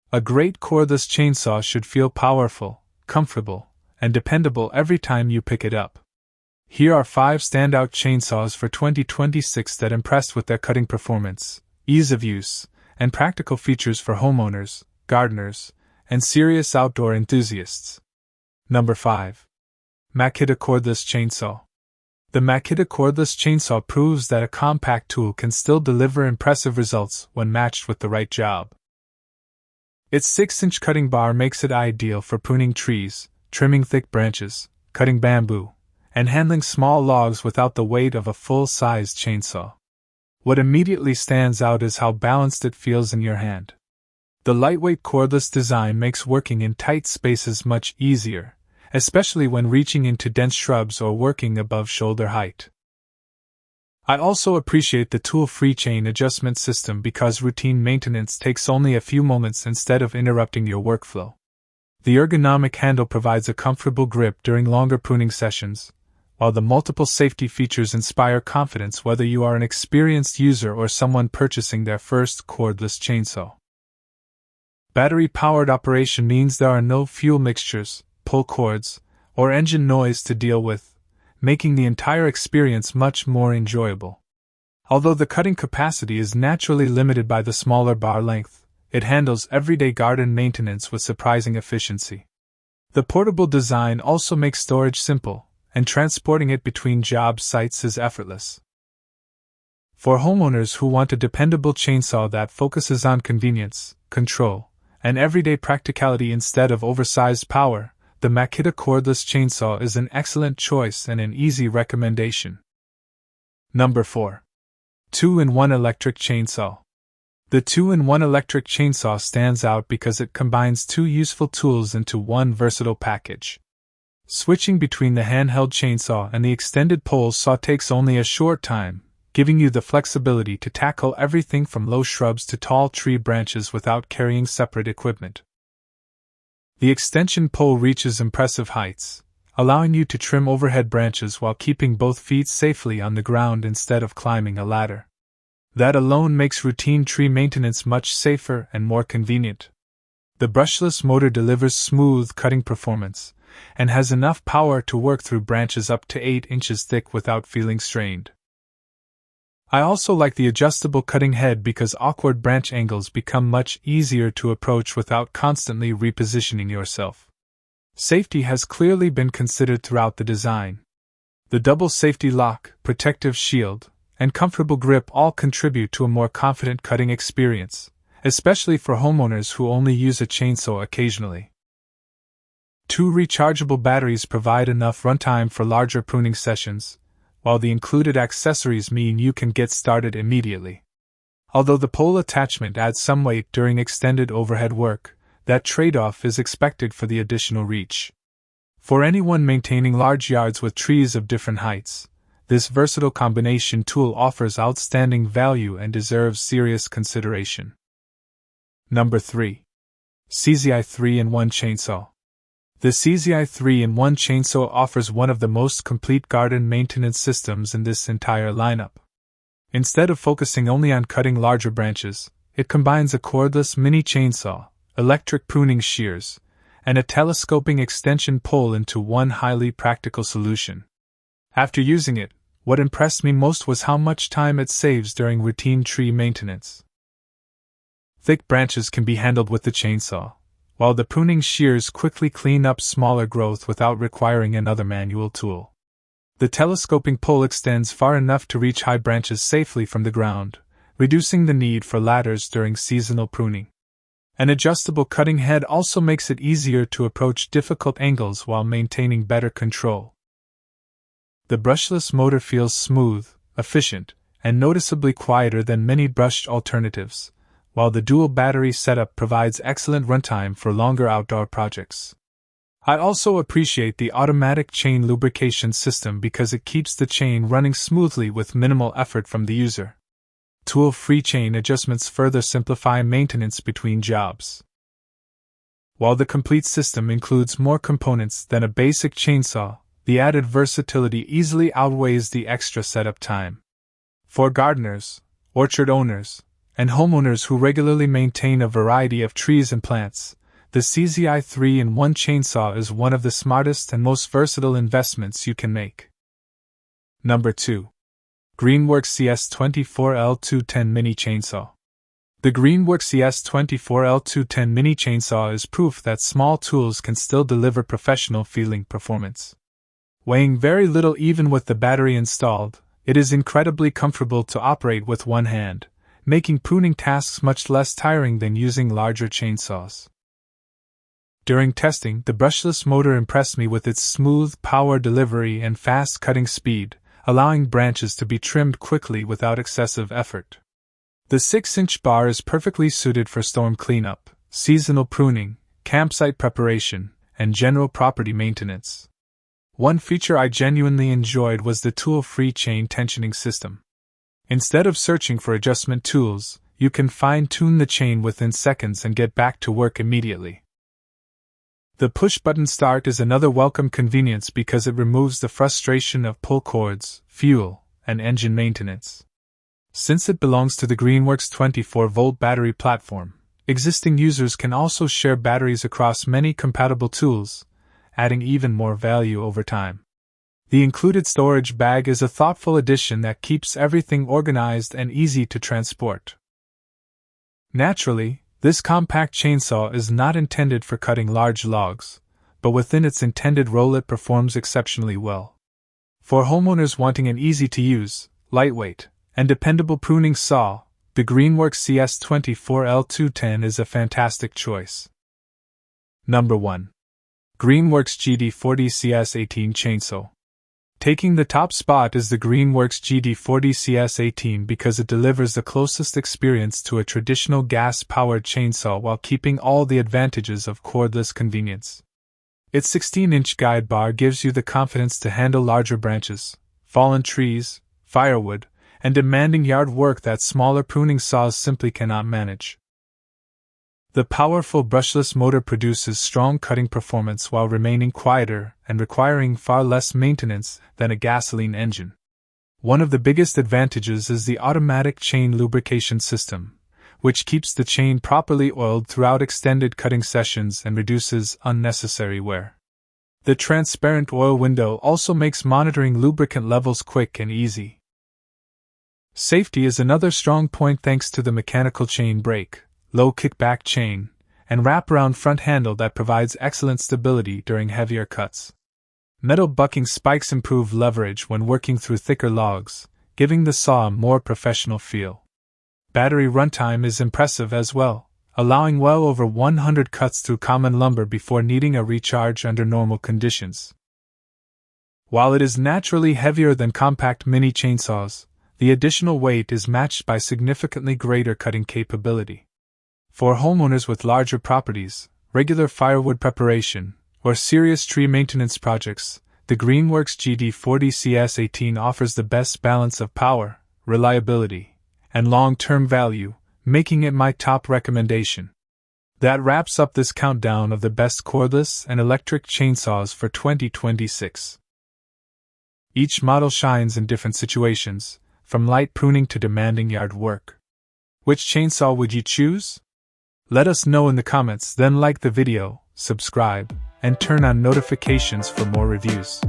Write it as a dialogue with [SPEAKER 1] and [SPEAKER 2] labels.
[SPEAKER 1] A great cordless chainsaw should feel powerful, comfortable, and dependable every time you pick it up. Here are 5 standout chainsaws for 2026 that impressed with their cutting performance, ease of use, and practical features for homeowners, gardeners, and serious outdoor enthusiasts. Number 5. Makita Cordless Chainsaw. The Makita Cordless Chainsaw proves that a compact tool can still deliver impressive results when matched with the right job. Its 6-inch cutting bar makes it ideal for pruning trees, trimming thick branches, cutting bamboo, and handling small logs without the weight of a full-sized chainsaw. What immediately stands out is how balanced it feels in your hand. The lightweight cordless design makes working in tight spaces much easier, especially when reaching into dense shrubs or working above shoulder height. I also appreciate the tool-free chain adjustment system because routine maintenance takes only a few moments instead of interrupting your workflow. The ergonomic handle provides a comfortable grip during longer pruning sessions, while the multiple safety features inspire confidence whether you are an experienced user or someone purchasing their first cordless chainsaw. Battery-powered operation means there are no fuel mixtures, pull cords, or engine noise to deal with, making the entire experience much more enjoyable. Although the cutting capacity is naturally limited by the smaller bar length, it handles everyday garden maintenance with surprising efficiency. The portable design also makes storage simple, and transporting it between job sites is effortless. For homeowners who want a dependable chainsaw that focuses on convenience, control, and everyday practicality instead of oversized power, the Makita Cordless Chainsaw is an excellent choice and an easy recommendation. Number 4. 2-in-1 Electric Chainsaw. The 2-in-1 electric chainsaw stands out because it combines 2 useful tools into one versatile package. Switching between the handheld chainsaw and the extended pole saw takes only a short time, giving you the flexibility to tackle everything from low shrubs to tall tree branches without carrying separate equipment. The extension pole reaches impressive heights, allowing you to trim overhead branches while keeping both feet safely on the ground instead of climbing a ladder. That alone makes routine tree maintenance much safer and more convenient. The brushless motor delivers smooth cutting performance, and has enough power to work through branches up to 8 inches thick without feeling strained. I also like the adjustable cutting head because awkward branch angles become much easier to approach without constantly repositioning yourself. Safety has clearly been considered throughout the design. The double safety lock, protective shield, and comfortable grip all contribute to a more confident cutting experience, especially for homeowners who only use a chainsaw occasionally. 2 rechargeable batteries provide enough runtime for larger pruning sessions, while the included accessories mean you can get started immediately. Although the pole attachment adds some weight during extended overhead work, that trade-off is expected for the additional reach. For anyone maintaining large yards with trees of different heights, this versatile combination tool offers outstanding value and deserves serious consideration. Number 3. Seesii 3-in-1 Chainsaw. The Seesii 3-in-1 chainsaw offers one of the most complete garden maintenance systems in this entire lineup. Instead of focusing only on cutting larger branches, it combines a cordless mini chainsaw, electric pruning shears, and a telescoping extension pole into one highly practical solution. After using it, what impressed me most was how much time it saves during routine tree maintenance. Thick branches can be handled with the chainsaw, while the pruning shears quickly clean up smaller growth without requiring another manual tool. The telescoping pole extends far enough to reach high branches safely from the ground, reducing the need for ladders during seasonal pruning. An adjustable cutting head also makes it easier to approach difficult angles while maintaining better control. The brushless motor feels smooth, efficient, and noticeably quieter than many brushed alternatives, while the dual battery setup provides excellent runtime for longer outdoor projects. I also appreciate the automatic chain lubrication system because it keeps the chain running smoothly with minimal effort from the user. Tool-free chain adjustments further simplify maintenance between jobs. While the complete system includes more components than a basic chainsaw, the added versatility easily outweighs the extra setup time. For gardeners, orchard owners, and homeowners who regularly maintain a variety of trees and plants, the Seesii 3-in-1 chainsaw is one of the smartest and most versatile investments you can make. Number 2. Greenworks CS24L210 Mini Chainsaw. The Greenworks CS24L210 Mini Chainsaw is proof that small tools can still deliver professional-feeling performance. Weighing very little even with the battery installed, it is incredibly comfortable to operate with one hand, making pruning tasks much less tiring than using larger chainsaws. During testing, the brushless motor impressed me with its smooth power delivery and fast cutting speed, allowing branches to be trimmed quickly without excessive effort. The 6-inch bar is perfectly suited for storm cleanup, seasonal pruning, campsite preparation, and general property maintenance. One feature I genuinely enjoyed was the tool-free chain tensioning system. Instead of searching for adjustment tools, you can fine-tune the chain within seconds and get back to work immediately. The push-button start is another welcome convenience because it removes the frustration of pull cords, fuel, and engine maintenance. Since it belongs to the Greenworks 24-volt battery platform, existing users can also share batteries across many compatible tools, adding even more value over time. The included storage bag is a thoughtful addition that keeps everything organized and easy to transport. Naturally, this compact chainsaw is not intended for cutting large logs, but within its intended role it performs exceptionally well. For homeowners wanting an easy-to-use, lightweight, and dependable pruning saw, the Greenworks CS24L210 is a fantastic choice. Number 1. Greenworks GD40CS18 Chainsaw. Taking the top spot is the Greenworks GD40CS18 because it delivers the closest experience to a traditional gas-powered chainsaw while keeping all the advantages of cordless convenience. Its 16-inch guide bar gives you the confidence to handle larger branches, fallen trees, firewood, and demanding yard work that smaller pruning saws simply cannot manage. The powerful brushless motor produces strong cutting performance while remaining quieter and requiring far less maintenance than a gasoline engine. One of the biggest advantages is the automatic chain lubrication system, which keeps the chain properly oiled throughout extended cutting sessions and reduces unnecessary wear. The transparent oil window also makes monitoring lubricant levels quick and easy. Safety is another strong point thanks to the mechanical chain brake, low kickback chain, and wraparound front handle that provides excellent stability during heavier cuts. Metal bucking spikes improve leverage when working through thicker logs, giving the saw a more professional feel. Battery runtime is impressive as well, allowing well over 100 cuts through common lumber before needing a recharge under normal conditions. While it is naturally heavier than compact mini chainsaws, the additional weight is matched by significantly greater cutting capability. For homeowners with larger properties, regular firewood preparation, or serious tree maintenance projects, the Greenworks GD40CS18 offers the best balance of power, reliability, and long-term value, making it my top recommendation. That wraps up this countdown of the best cordless and electric chainsaws for 2026. Each model shines in different situations, from light pruning to demanding yard work. Which chainsaw would you choose? Let us know in the comments, then like the video, subscribe, and turn on notifications for more reviews.